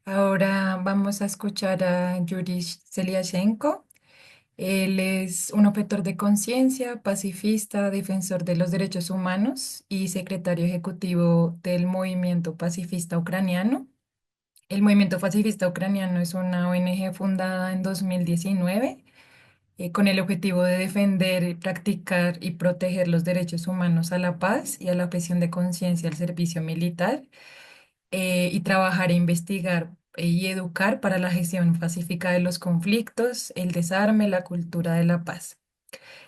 Ahora vamos a escuchar a Yuri Zeliashenko. Él es un objetor de conciencia, pacifista, defensor de los derechos humanos y secretario ejecutivo del Movimiento Pacifista Ucraniano. El Movimiento Pacifista Ucraniano es una ONG fundada en 2019 con el objetivo de defender, practicar y proteger los derechos humanos a la paz y a la objeción de conciencia al servicio militar y trabajar e investigar y educar para la gestión pacífica de los conflictos, el desarme, la cultura de la paz.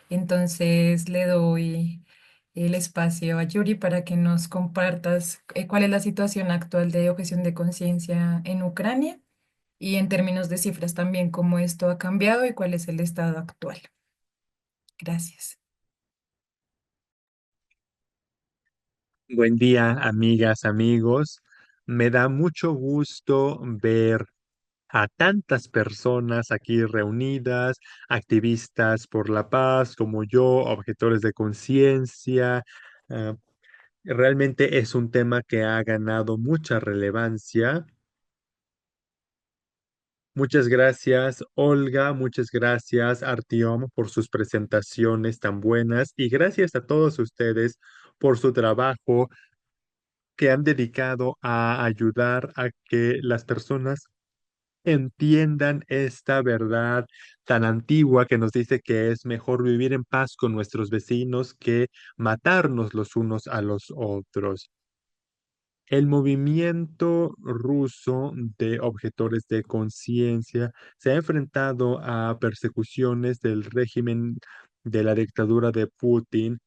Entonces le doy el espacio a Yuri para que nos compartas cuál es la situación actual de objeción de conciencia en Ucrania y en términos de cifras también cómo esto ha cambiado y cuál es el estado actual. Gracias. Buen día, amigas, amigos. Me da mucho gusto ver a tantas personas aquí reunidas, activistas por la paz como yo, objetores de conciencia. Ah, Realmente es un tema que ha ganado mucha relevancia. Muchas gracias, Olga, muchas gracias, Artiom, por sus presentaciones tan buenas y gracias a todos ustedes por su trabajo que han dedicado a ayudar a que las personas entiendan esta verdad tan antigua que nos dice que es mejor vivir en paz con nuestros vecinos que matarnos los unos a los otros. El movimiento ruso de objetores de conciencia se ha enfrentado a persecuciones del régimen de la dictadura de Putin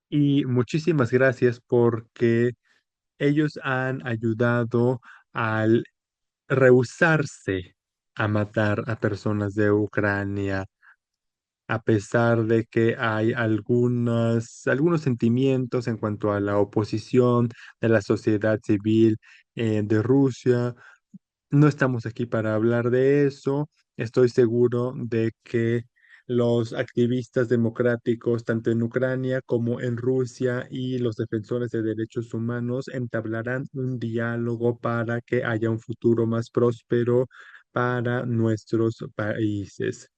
y muchísimas gracias porque ellos han ayudado al rehusarse a matar a personas de Ucrania, a pesar de que hay algunos sentimientos en cuanto a la oposición de la sociedad civil de Rusia. No estamos aquí para hablar de eso. Estoy seguro de que los activistas democráticos, tanto en Ucrania como en Rusia, y los defensores de derechos humanos entablarán un diálogo para que haya un futuro más próspero para nuestros países.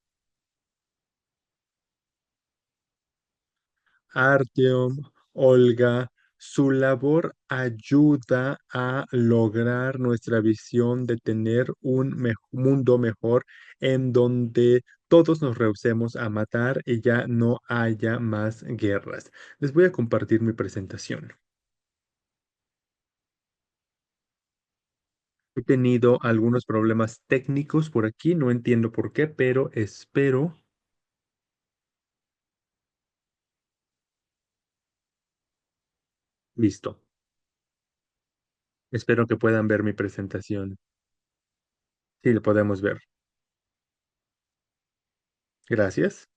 Artyom, Olga, su labor ayuda a lograr nuestra visión de tener un mundo mejor en donde todos nos rehusemos a matar y ya no haya más guerras. Les voy a compartir mi presentación. He tenido algunos problemas técnicos por aquí, no entiendo por qué, pero espero, listo. Espero que puedan ver mi presentación. Sí, lo podemos ver. Gracias.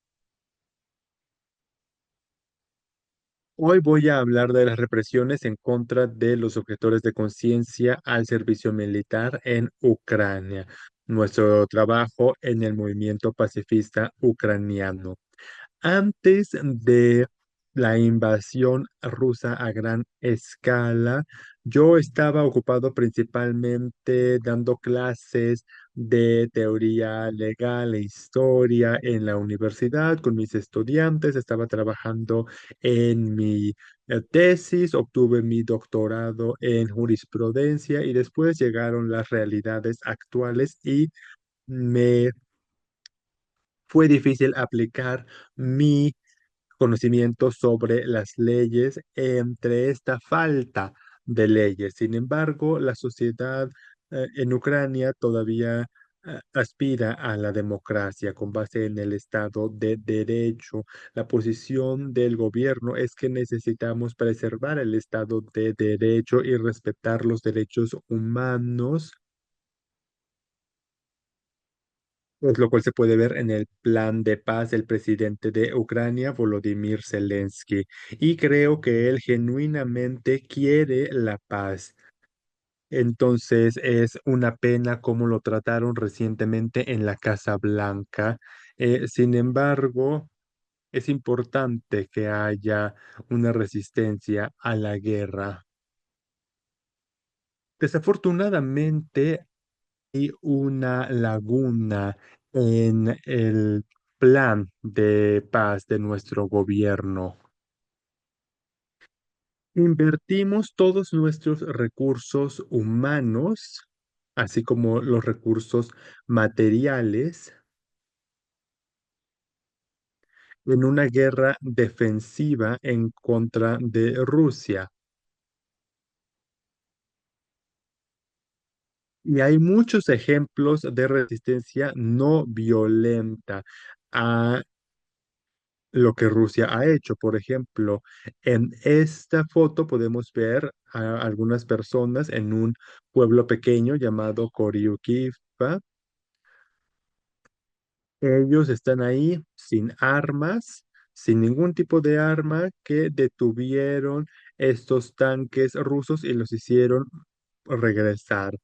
Hoy voy a hablar de las represiones en contra de los objetores de conciencia al servicio militar en Ucrania, nuestro trabajo en el movimiento pacifista ucraniano. Antes de la invasión rusa a gran escala, yo estaba ocupado principalmente dando clases de teoría legal e historia en la universidad con mis estudiantes. Estaba trabajando en mi tesis, obtuve mi doctorado en jurisprudencia y después llegaron las realidades actuales y me fue difícil aplicar mi conocimiento sobre las leyes entre esta falta de leyes. Sin embargo, la sociedad en Ucrania todavía aspira a la democracia con base en el Estado de Derecho. La posición del gobierno es que necesitamos preservar el Estado de Derecho y respetar los derechos humanos, pues lo cual se puede ver en el plan de paz del presidente de Ucrania, Volodymyr Zelensky. Y creo que él genuinamente quiere la paz. Entonces es una pena cómo lo trataron recientemente en la Casa Blanca. Sin embargo, es importante que haya una resistencia a la guerra. Desafortunadamente hay una laguna en el plan de paz de nuestro gobierno. Invertimos todos nuestros recursos humanos, así como los recursos materiales, en una guerra defensiva en contra de Rusia. Y hay muchos ejemplos de resistencia no violenta a lo que Rusia ha hecho. Por ejemplo, en esta foto podemos ver a algunas personas en un pueblo pequeño llamado Koryukiva. Ellos están ahí sin armas, sin ningún tipo de arma, que detuvieron estos tanques rusos y los hicieron regresar.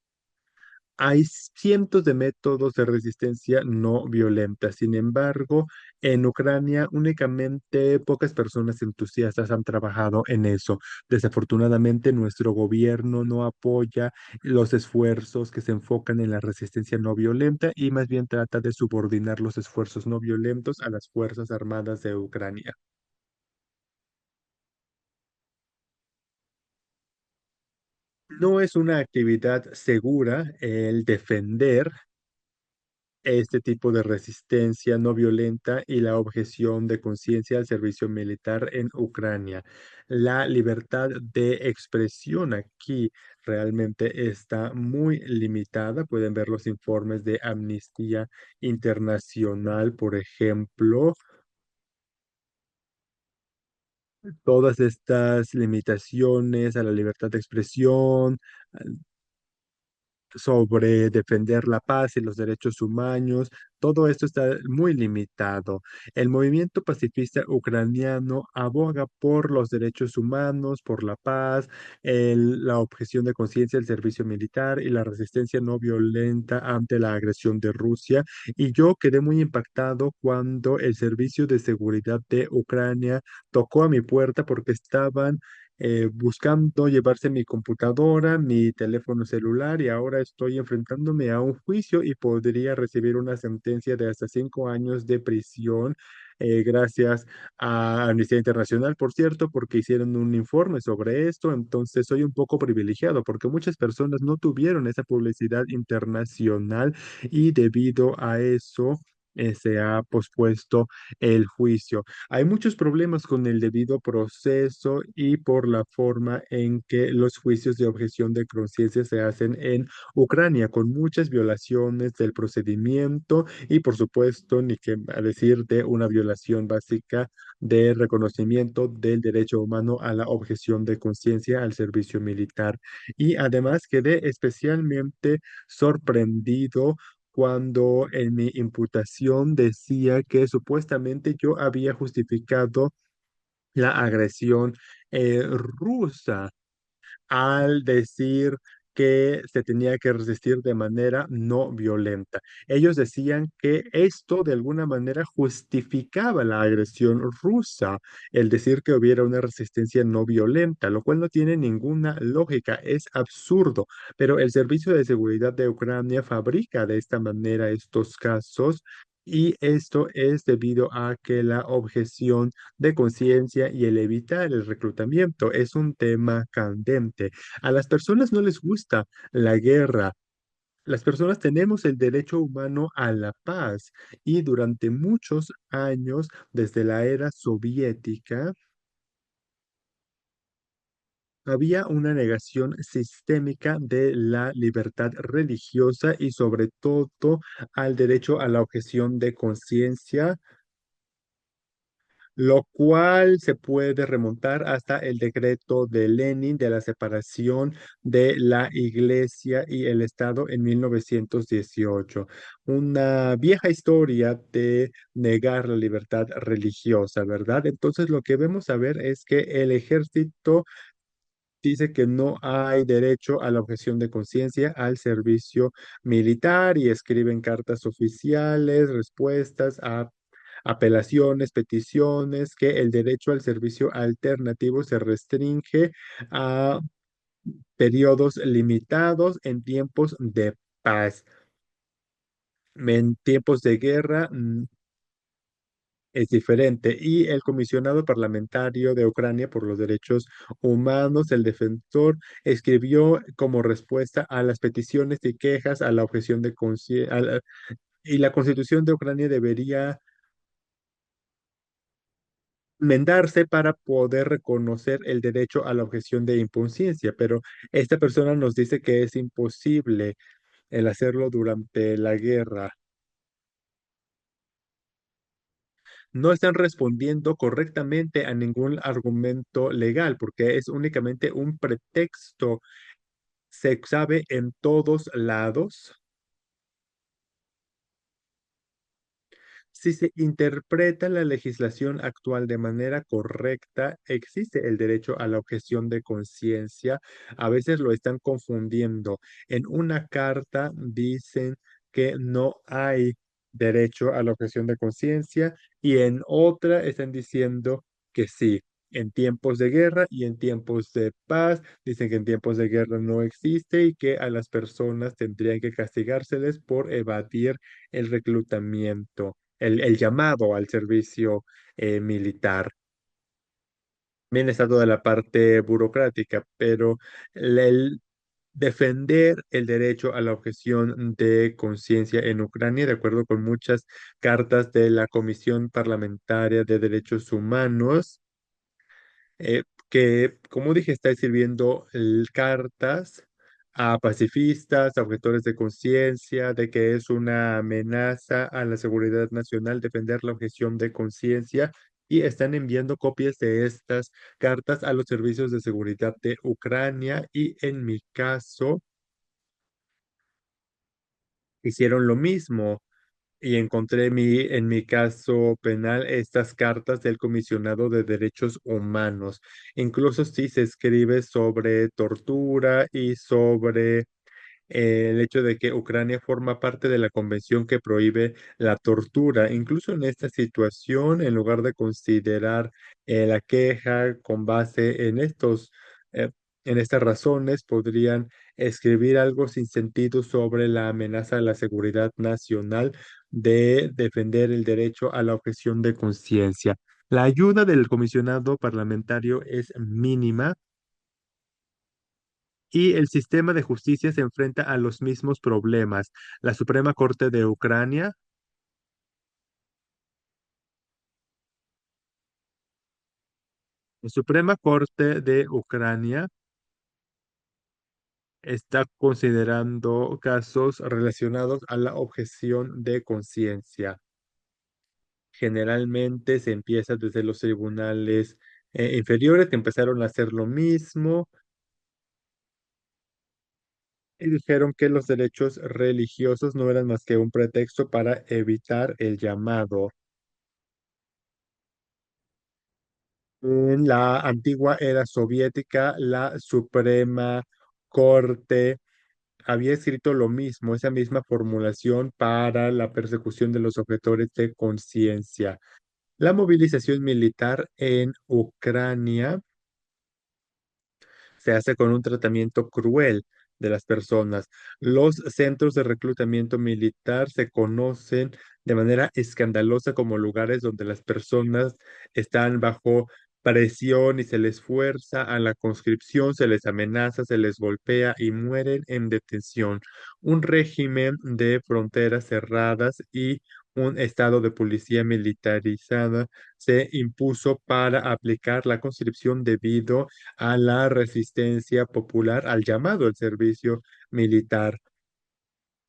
Hay cientos de métodos de resistencia no violenta. Sin embargo, en Ucrania únicamente pocas personas entusiastas han trabajado en eso. Desafortunadamente, nuestro gobierno no apoya los esfuerzos que se enfocan en la resistencia no violenta y más bien trata de subordinar los esfuerzos no violentos a las Fuerzas Armadas de Ucrania. No es una actividad segura el defender este tipo de resistencia no violenta y la objeción de conciencia al servicio militar en Ucrania. La libertad de expresión aquí realmente está muy limitada. Pueden ver los informes de Amnistía Internacional, por ejemplo. Todas estas limitaciones a la libertad de expresión, sobre defender la paz y los derechos humanos. Todo esto está muy limitado. El movimiento pacifista ucraniano aboga por los derechos humanos, por la paz, la objeción de conciencia, el servicio militar y la resistencia no violenta ante la agresión de Rusia. Y yo quedé muy impactado cuando el Servicio de Seguridad de Ucrania tocó a mi puerta porque estaban buscando llevarse mi computadora, mi teléfono celular y ahora estoy enfrentándome a un juicio y podría recibir una sentencia de hasta 5 años de prisión. Gracias a Amnistía Internacional, por cierto, porque hicieron un informe sobre esto. Entonces soy un poco privilegiado porque muchas personas no tuvieron esa publicidad internacional y debido a eso se ha pospuesto el juicio. Hay muchos problemas con el debido proceso y por la forma en que los juicios de objeción de conciencia se hacen en Ucrania, con muchas violaciones del procedimiento y por supuesto, ni que a decir de una violación básica de reconocimiento del derecho humano a la objeción de conciencia al servicio militar. Y además quedé especialmente sorprendido cuando en mi imputación decía que supuestamente yo había justificado la agresión rusa al decir que se tenía que resistir de manera no violenta. Ellos decían que esto de alguna manera justificaba la agresión rusa, el decir que hubiera una resistencia no violenta, lo cual no tiene ninguna lógica, es absurdo, pero el Servicio de Seguridad de Ucrania fabrica de esta manera estos casos. Y esto es debido a que la objeción de conciencia y el evitar el reclutamiento es un tema candente. A las personas no les gusta la guerra. Las personas tenemos el derecho humano a la paz y durante muchos años, desde la era soviética, había una negación sistémica de la libertad religiosa y sobre todo al derecho a la objeción de conciencia, lo cual se puede remontar hasta el decreto de Lenin de la separación de la Iglesia y el Estado en 1918. Una vieja historia de negar la libertad religiosa, ¿verdad? Entonces lo que vemos a ver es que el ejército dice que no hay derecho a la objeción de conciencia al servicio militar y escriben cartas oficiales, respuestas a apelaciones, peticiones, que el derecho al servicio alternativo se restringe a periodos limitados en tiempos de paz. En tiempos de guerra es diferente. Y el comisionado parlamentario de Ucrania por los derechos humanos, el defensor, escribió como respuesta a las peticiones y quejas a la objeción de conciencia. Y la Constitución de Ucrania debería enmendarse para poder reconocer el derecho a la objeción de impugnancia, pero esta persona nos dice que es imposible el hacerlo durante la guerra. No están respondiendo correctamente a ningún argumento legal porque es únicamente un pretexto. Se sabe en todos lados. Si se interpreta la legislación actual de manera correcta, existe el derecho a la objeción de conciencia. A veces lo están confundiendo. En una carta dicen que no hay derecho a la objeción de conciencia y en otra están diciendo que sí. En tiempos de guerra y en tiempos de paz, dicen que en tiempos de guerra no existe y que a las personas tendrían que castigárseles por evadir el reclutamiento, el llamado al servicio militar. Bien está toda la parte burocrática, pero el defender el derecho a la objeción de conciencia en Ucrania, de acuerdo con muchas cartas de la Comisión Parlamentaria de Derechos Humanos, que, como dije, está escribiendo cartas a pacifistas, a objetores de conciencia, de que es una amenaza a la seguridad nacional defender la objeción de conciencia y están enviando copias de estas cartas a los servicios de seguridad de Ucrania y en mi caso hicieron lo mismo. Y encontré en mi caso penal estas cartas del comisionado de derechos humanos. Incluso si se escribe sobre tortura y sobre el hecho de que Ucrania forma parte de la convención que prohíbe la tortura. Incluso en esta situación, en lugar de considerar la queja con base eh, en estas razones, podrían escribir algo sin sentido sobre la amenaza a la seguridad nacional de defender el derecho a la objeción de conciencia. La ayuda del comisionado parlamentario es mínima y el sistema de justicia se enfrenta a los mismos problemas. La Suprema Corte de Ucrania, la Suprema Corte de Ucrania está considerando casos relacionados a la objeción de conciencia. Generalmente se empieza desde los tribunales inferiores que empezaron a hacer lo mismo y dijeron que los derechos religiosos no eran más que un pretexto para evitar el llamado. En la antigua era soviética, la Suprema Corte había escrito lo mismo, esa misma formulación para la persecución de los objetores de conciencia. La movilización militar en Ucrania se hace con un tratamiento cruel de las personas. Los centros de reclutamiento militar se conocen de manera escandalosa como lugares donde las personas están bajo presión y se les fuerza a la conscripción, se les amenaza, se les golpea y mueren en detención. Un régimen de fronteras cerradas y un estado de policía militarizada se impuso para aplicar la conscripción debido a la resistencia popular al llamado al servicio militar.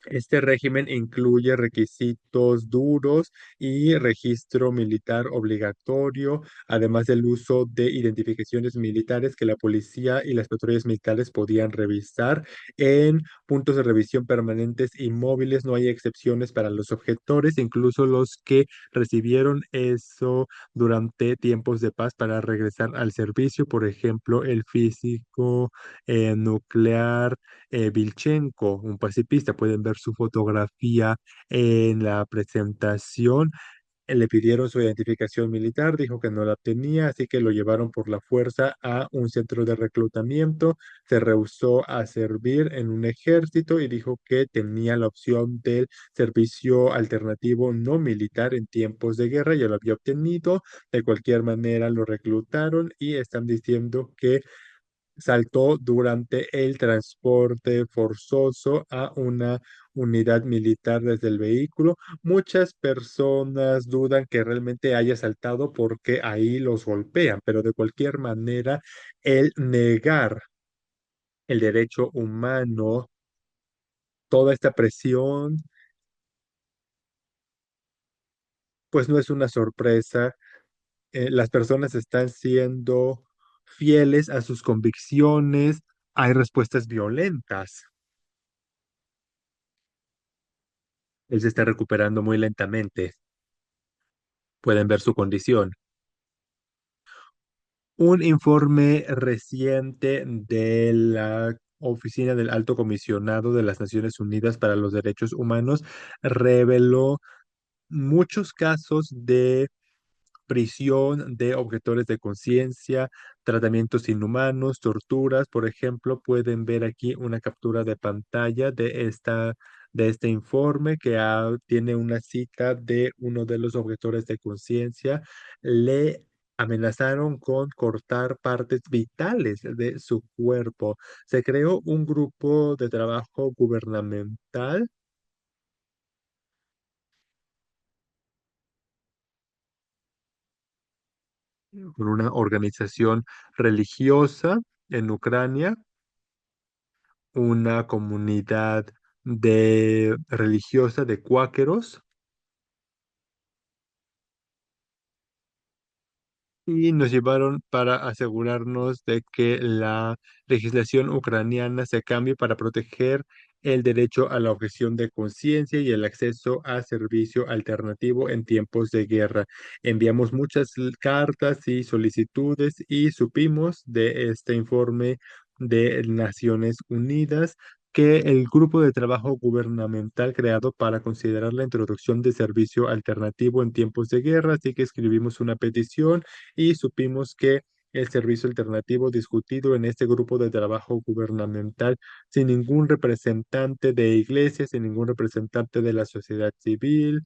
Este régimen incluye requisitos duros y registro militar obligatorio, además del uso de identificaciones militares que la policía y las patrullas militares podían revisar en puntos de revisión permanentes y móviles. No hay excepciones para los objetores, incluso los que recibieron eso durante tiempos de paz para regresar al servicio, por ejemplo, el físico nuclear Vilchenko, un pacifista. Pueden ver su fotografía en la presentación. Le pidieron su identificación militar, dijo que no la tenía, así que lo llevaron por la fuerza a un centro de reclutamiento. Se rehusó a servir en un ejército y dijo que tenía la opción del servicio alternativo no militar en tiempos de guerra. Ya lo había obtenido. De cualquier manera lo reclutaron y están diciendo que saltó durante el transporte forzoso a una unidad militar desde el vehículo. Muchas personas dudan que realmente haya saltado porque ahí los golpean, pero de cualquier manera, el negar el derecho humano, toda esta presión, pues no es una sorpresa. Las personas están siendo fieles a sus convicciones. Hay respuestas violentas. Él se está recuperando muy lentamente. Pueden ver su condición. Un informe reciente de la Oficina del Alto Comisionado de las Naciones Unidas para los Derechos Humanos reveló muchos casos de prisión de objetores de conciencia, tratamientos inhumanos, torturas. Por ejemplo, pueden ver aquí una captura de pantalla de este informe que tiene una cita de uno de los objetores de conciencia. Le amenazaron con cortar partes vitales de su cuerpo. Se creó un grupo de trabajo gubernamental con una organización religiosa en Ucrania, una comunidad de religiosa de cuáqueros y nos llevaron para asegurarnos de que la legislación ucraniana se cambie para proteger el derecho a la objeción de conciencia y el acceso a servicio alternativo en tiempos de guerra. Enviamos muchas cartas y solicitudes y supimos de este informe de Naciones Unidas que el grupo de trabajo gubernamental creado para considerar la introducción de servicio alternativo en tiempos de guerra, así que escribimos una petición y supimos que el servicio alternativo discutido en este grupo de trabajo gubernamental, sin ningún representante de iglesia, sin ningún representante de la sociedad civil,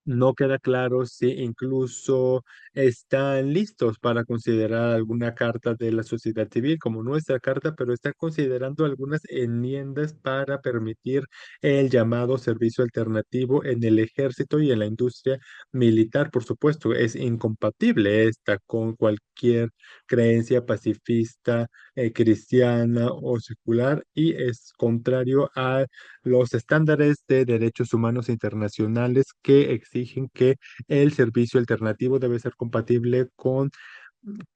no queda claro si incluso están listos para considerar alguna carta de la sociedad civil como nuestra carta, pero están considerando algunas enmiendas para permitir el llamado servicio alternativo en el ejército y en la industria militar. Por supuesto, es incompatible esta con cualquier creencia pacifista, cristiana o secular y es contrario a los estándares de derechos humanos internacionales que exigen que el servicio alternativo debe ser compatible con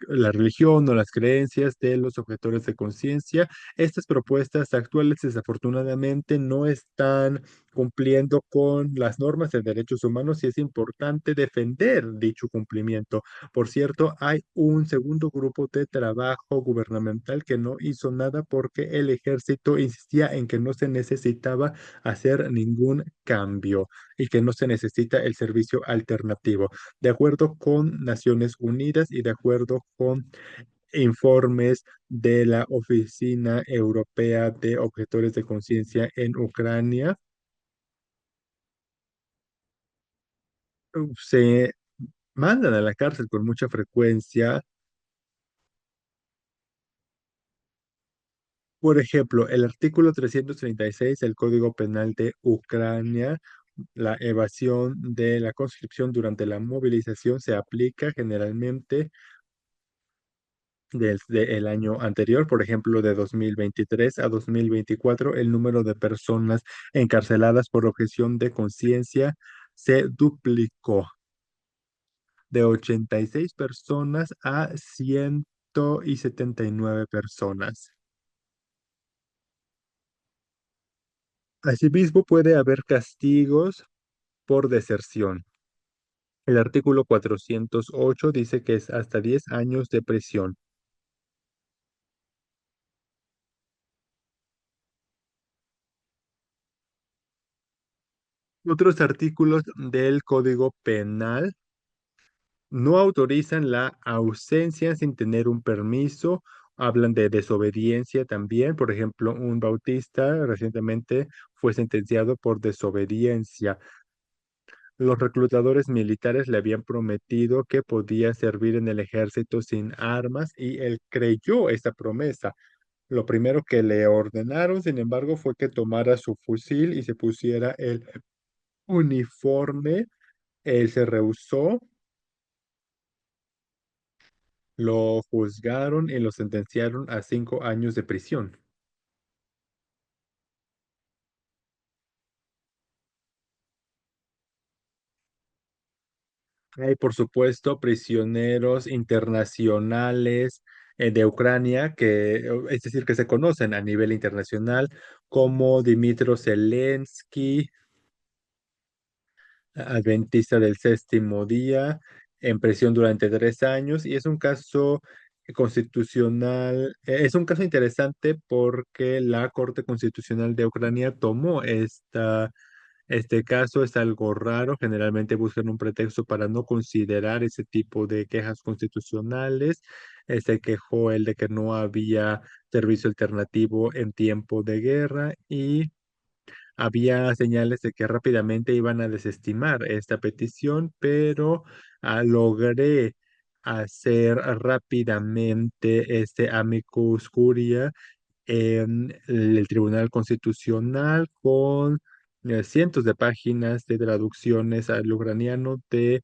la religión o las creencias de los objetores de conciencia. Estas propuestas actuales desafortunadamente no están cumpliendo con las normas de derechos humanos y es importante defender dicho cumplimiento. Por cierto, hay un segundo grupo de trabajo gubernamental que no hizo nada porque el ejército insistía en que no se necesitaba hacer ningún cambio y que no se necesita el servicio alternativo. De acuerdo con Naciones Unidas y de acuerdo con informes de la Oficina Europea de Objetores de Conciencia en Ucrania, se mandan a la cárcel con mucha frecuencia. Por ejemplo, el artículo 336 del Código Penal de Ucrania, la evasión de la conscripción durante la movilización se aplica generalmente desde el año anterior, por ejemplo, de 2023 a 2024, el número de personas encarceladas por objeción de conciencia se duplicó de 86 personas a 179 personas. Asimismo, puede haber castigos por deserción. El artículo 408 dice que es hasta 10 años de prisión. Otros artículos del Código Penal no autorizan la ausencia sin tener un permiso. Hablan de desobediencia también. Por ejemplo, un bautista recientemente fue sentenciado por desobediencia. Los reclutadores militares le habían prometido que podía servir en el ejército sin armas y él creyó esa promesa. Lo primero que le ordenaron, sin embargo, fue que tomara su fusil y se pusiera el uniforme. Él se rehusó, lo juzgaron y lo sentenciaron a 5 años de prisión. Hay, por supuesto, prisioneros internacionales de Ucrania, es decir, que se conocen a nivel internacional, como Dmytro Zelensky, adventista del séptimo día, en prisión durante 3 años, y es un caso constitucional, es un caso interesante porque la Corte Constitucional de Ucrania tomó este caso. Es algo raro, generalmente buscan un pretexto para no considerar ese tipo de quejas constitucionales. Se quejó él de que no había servicio alternativo en tiempo de guerra y había señales de que rápidamente iban a desestimar esta petición, pero logré hacer rápidamente este amicus curia en el Tribunal Constitucional con cientos de páginas de traducciones al ucraniano de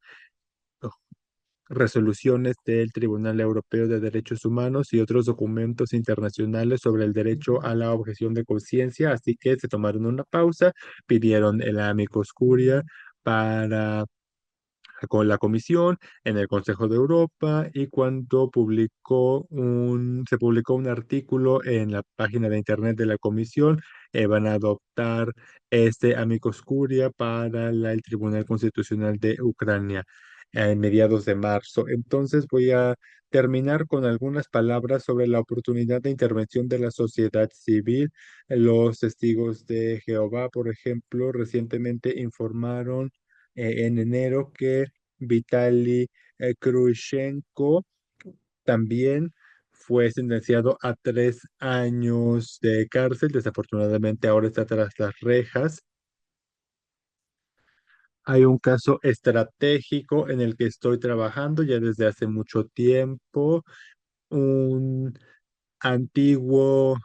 resoluciones del Tribunal Europeo de Derechos Humanos y otros documentos internacionales sobre el derecho a la objeción de conciencia. Así que se tomaron una pausa, pidieron el amicus curia para con la Comisión en el Consejo de Europa, y cuando se publicó un artículo en la página de internet de la Comisión, van a adoptar este amicus curia para el Tribunal Constitucional de Ucrania en mediados de marzo. Entonces voy a terminar con algunas palabras sobre la oportunidad de intervención de la sociedad civil. Los testigos de Jehová, por ejemplo, recientemente informaron en enero que Vitaly Khrushchenko también fue sentenciado a 3 años de cárcel. Desafortunadamente ahora está tras las rejas. Hay un caso estratégico en el que estoy trabajando ya desde hace mucho tiempo. Un antiguo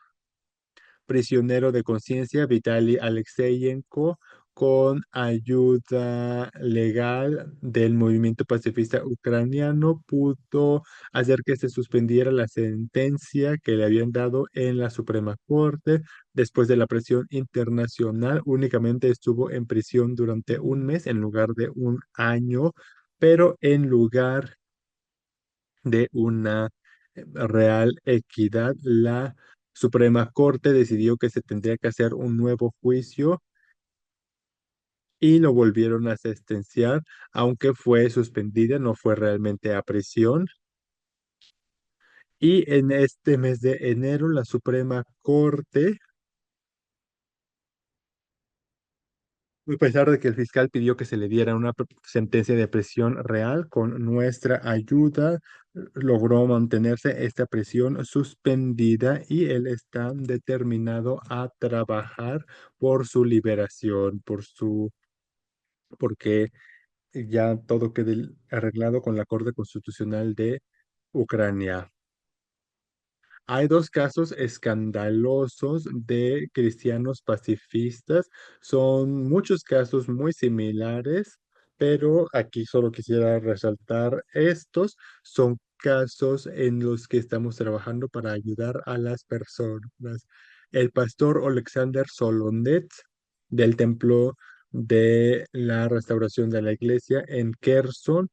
prisionero de conciencia, Vitaly Alexeyenko, con ayuda legal del movimiento pacifista ucraniano, pudo hacer que se suspendiera la sentencia que le habían dado en la Suprema Corte. Después de la presión internacional, únicamente estuvo en prisión durante un mes en lugar de un año, pero en lugar de una real equidad, la Suprema Corte decidió que se tendría que hacer un nuevo juicio y lo volvieron a sentenciar, aunque fue suspendida, no fue realmente a prisión. Y en este mes de enero, la Suprema Corte, a pesar de que el fiscal pidió que se le diera una sentencia de prisión real, con nuestra ayuda logró mantenerse esta prisión suspendida y él está determinado a trabajar por su liberación, porque ya todo quede arreglado con la Corte Constitucional de Ucrania. Hay dos casos escandalosos de cristianos pacifistas. Son muchos casos muy similares, pero aquí solo quisiera resaltar estos. Son casos en los que estamos trabajando para ayudar a las personas. El pastor Alexander Solonet del Templo de la Restauración de la Iglesia en Kherson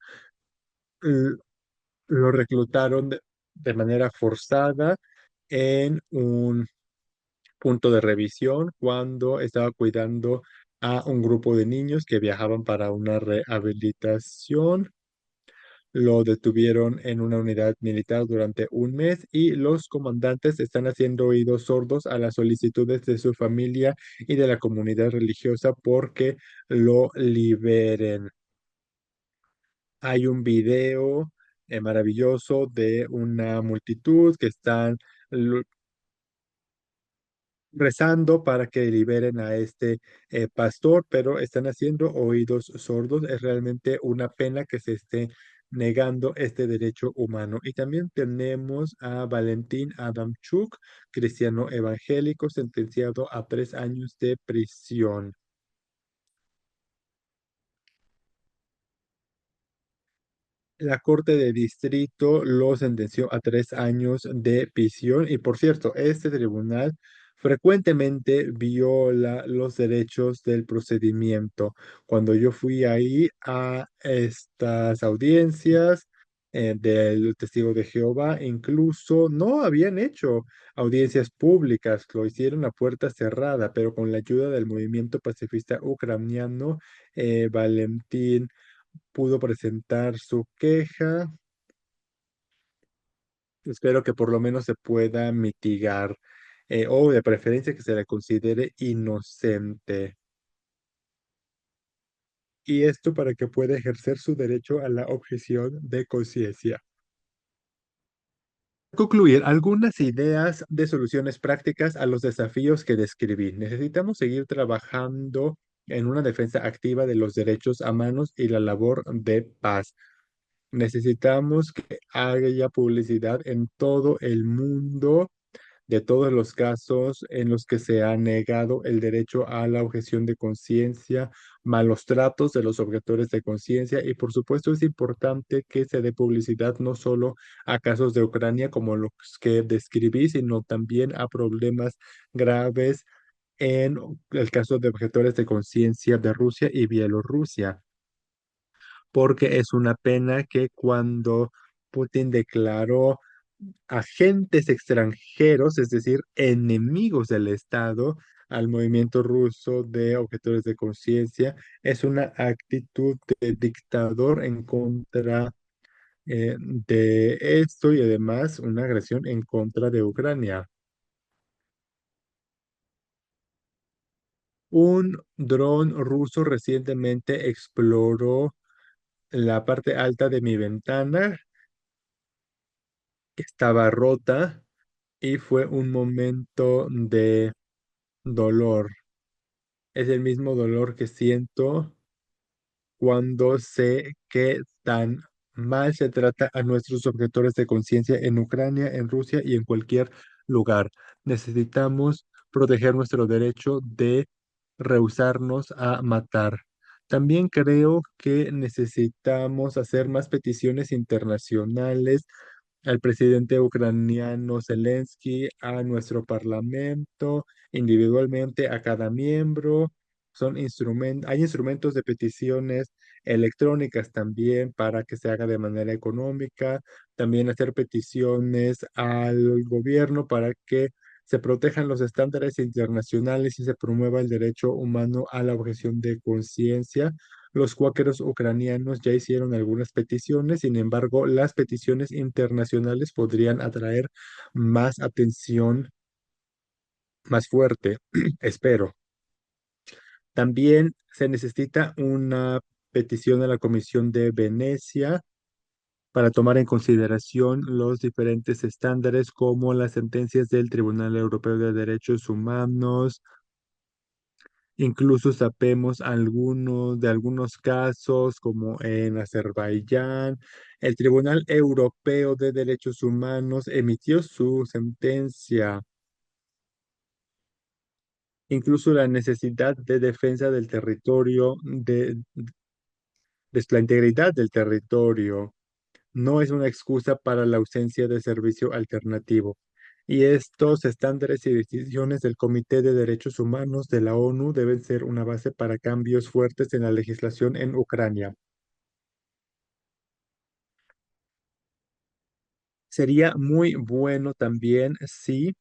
lo reclutaron de manera forzada en un punto de revisión cuando estaba cuidando a un grupo de niños que viajaban para una rehabilitación. lo detuvieron en una unidad militar durante un mes y los comandantes están haciendo oídos sordos a las solicitudes de su familia y de la comunidad religiosa porque lo liberen. Hay un video maravilloso de una multitud que están rezando para que liberen a este pastor, pero están haciendo oídos sordos. Es realmente una pena que se esté negando este derecho humano. Y también tenemos a Valentín Adamchuk, cristiano evangélico, sentenciado a 3 años de prisión. La Corte de Distrito lo sentenció a 3 años de prisión y, por cierto, este tribunal frecuentemente viola los derechos del procedimiento. Cuando yo fui ahí a estas audiencias del testigo de Jehová, incluso no habían hecho audiencias públicas, lo hicieron a puerta cerrada, pero con la ayuda del movimiento pacifista ucraniano, Valentín pudo presentar su queja. Espero que por lo menos se pueda mitigar o de preferencia que se le considere inocente. Y esto para que pueda ejercer su derecho a la objeción de conciencia. Concluir algunas ideas de soluciones prácticas a los desafíos que describí. Necesitamos seguir trabajando en una defensa activa de los derechos humanos y la labor de paz. Necesitamos que haya publicidad en todo el mundo de todos los casos en los que se ha negado el derecho a la objeción de conciencia, malos tratos de los objetores de conciencia y por supuesto es importante que se dé publicidad no solo a casos de Ucrania como los que describí, sino también a problemas graves en el caso de objetores de conciencia de Rusia y Bielorrusia, porque es una pena que cuando Putin declaró agentes extranjeros, es decir, enemigos del Estado, al movimiento ruso de objetores de conciencia, es una actitud de dictador en contra de esto y además una agresión en contra de Ucrania. Un dron ruso recientemente exploró la parte alta de mi ventana, estaba rota y fue un momento de dolor. Es el mismo dolor que siento cuando sé que tan mal se trata a nuestros objetores de conciencia en Ucrania, en Rusia y en cualquier lugar. Necesitamos proteger nuestro derecho de rehusarnos a matar. También creo que necesitamos hacer más peticiones internacionales al presidente ucraniano Zelensky, a nuestro parlamento, individualmente a cada miembro. Hay instrumentos de peticiones electrónicas también para que se haga de manera económica. También hacer peticiones al gobierno para que se protejan los estándares internacionales y se promueva el derecho humano a la objeción de conciencia. Los cuáqueros ucranianos ya hicieron algunas peticiones, sin embargo, las peticiones internacionales podrían atraer más atención más fuerte, espero. También se necesita una petición a la Comisión de Venecia para tomar en consideración los diferentes estándares como las sentencias del Tribunal Europeo de Derechos Humanos. Incluso sabemos de algunos casos, como en Azerbaiyán, el Tribunal Europeo de Derechos Humanos emitió su sentencia. Incluso la necesidad de defensa del territorio, de la integridad del territorio, no es una excusa para la ausencia de servicio alternativo. Y estos estándares y decisiones del Comité de Derechos Humanos de la ONU deben ser una base para cambios fuertes en la legislación en Ucrania. Sería muy bueno también si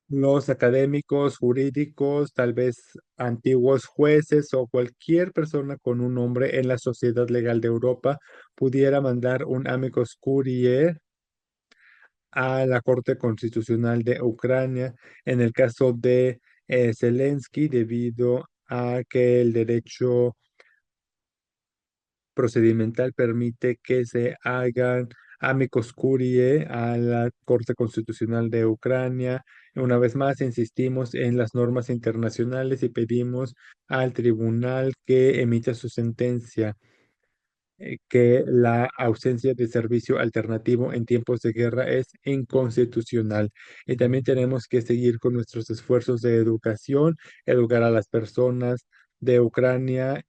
Los académicos, jurídicos, tal vez antiguos jueces o cualquier persona con un nombre en la sociedad legal de Europa pudiera mandar un amicus curiae a la Corte Constitucional de Ucrania en el caso de Zelensky, debido a que el derecho procedimental permite que se hagan amicus curiae a la Corte Constitucional de Ucrania. Una vez más, insistimos en las normas internacionales y pedimos al tribunal que emita su sentencia, que la ausencia de servicio alternativo en tiempos de guerra es inconstitucional. Y también tenemos que seguir con nuestros esfuerzos de educación, educar a las personas de Ucrania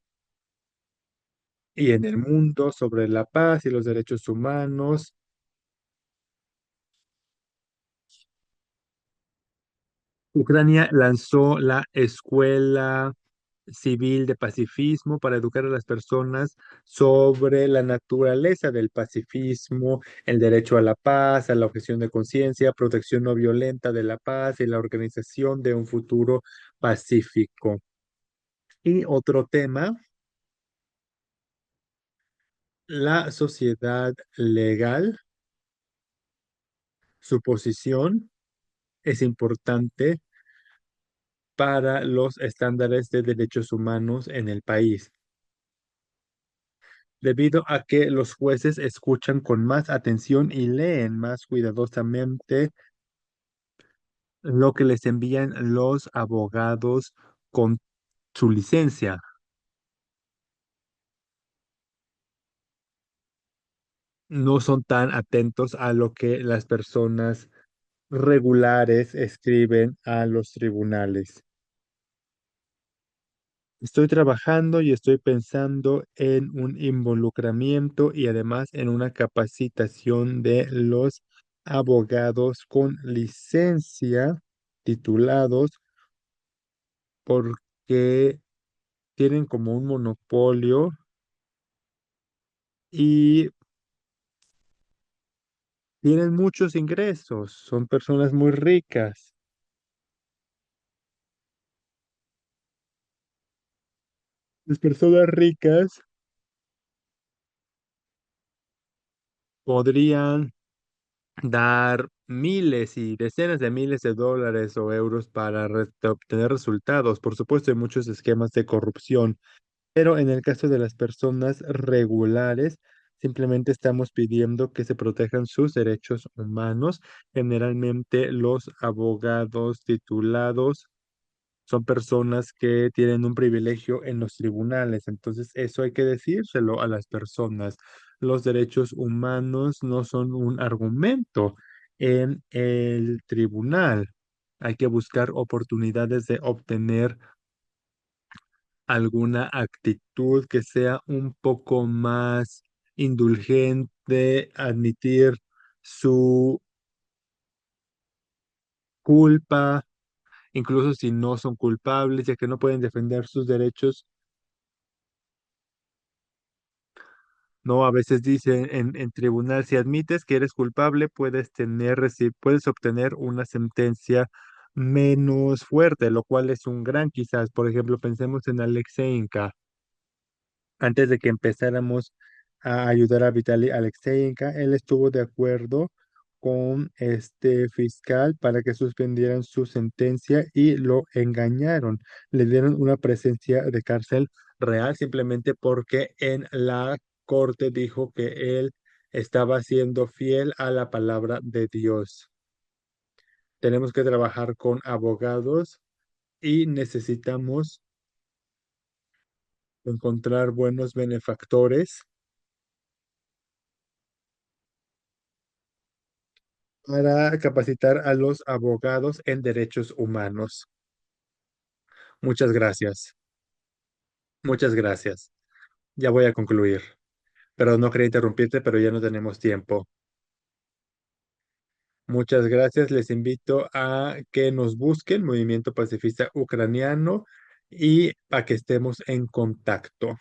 y en el mundo sobre la paz y los derechos humanos. Ucrania lanzó la Escuela Civil de Pacifismo para educar a las personas sobre la naturaleza del pacifismo, el derecho a la paz, a la objeción de conciencia, protección no violenta de la paz y la organización de un futuro pacífico. Y otro tema, la sociedad legal, su posición es importante para los estándares de derechos humanos en el país, debido a que los jueces escuchan con más atención y leen más cuidadosamente lo que les envían los abogados con su licencia. No son tan atentos a lo que las personas regulares escriben a los tribunales. Estoy trabajando y estoy pensando en un involucramiento y además en una capacitación de los abogados con licencia titulados, porque tienen como un monopolio y tienen muchos ingresos. Son personas muy ricas. Las personas ricas podrían dar miles y decenas de miles de dólares o euros para obtener resultados. Por supuesto, hay muchos esquemas de corrupción, pero en el caso de las personas regulares, simplemente estamos pidiendo que se protejan sus derechos humanos. Generalmente los abogados titulados son personas que tienen un privilegio en los tribunales. Entonces, eso hay que decírselo a las personas. Los derechos humanos no son un argumento en el tribunal. Hay que buscar oportunidades de obtener alguna actitud que sea un poco más indulgente, admitir su culpa, incluso si no son culpables, ya que no pueden defender sus derechos. No, a veces dicen en tribunal, si admites que eres culpable, puedes obtener una sentencia menos fuerte, lo cual es un gran quizás. Por ejemplo, pensemos en Alexeinka. Antes de que empezáramos a ayudar a Vitaly Alexeyevka, él estuvo de acuerdo con este fiscal para que suspendieran su sentencia y lo engañaron. Le dieron una presencia de cárcel real simplemente porque en la corte dijo que él estaba siendo fiel a la palabra de Dios. Tenemos que trabajar con abogados y necesitamos encontrar buenos benefactores para capacitar a los abogados en derechos humanos. Muchas gracias. Muchas gracias. Ya voy a concluir. Pero no quería interrumpirte, pero ya no tenemos tiempo. Muchas gracias. Les invito a que nos busquen, Movimiento Pacifista Ucraniano, y a que estemos en contacto,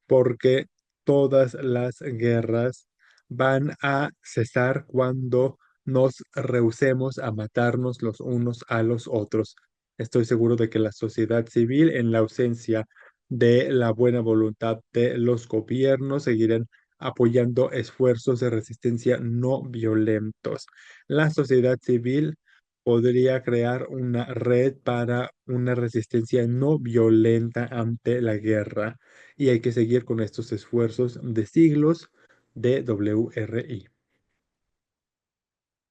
porque todas las guerras van a cesar cuando nos rehusemos a matarnos los unos a los otros. Estoy seguro de que la sociedad civil, en la ausencia de la buena voluntad de los gobiernos, seguirán apoyando esfuerzos de resistencia no violentos. La sociedad civil podría crear una red para una resistencia no violenta ante la guerra y hay que seguir con estos esfuerzos de siglos de WRI.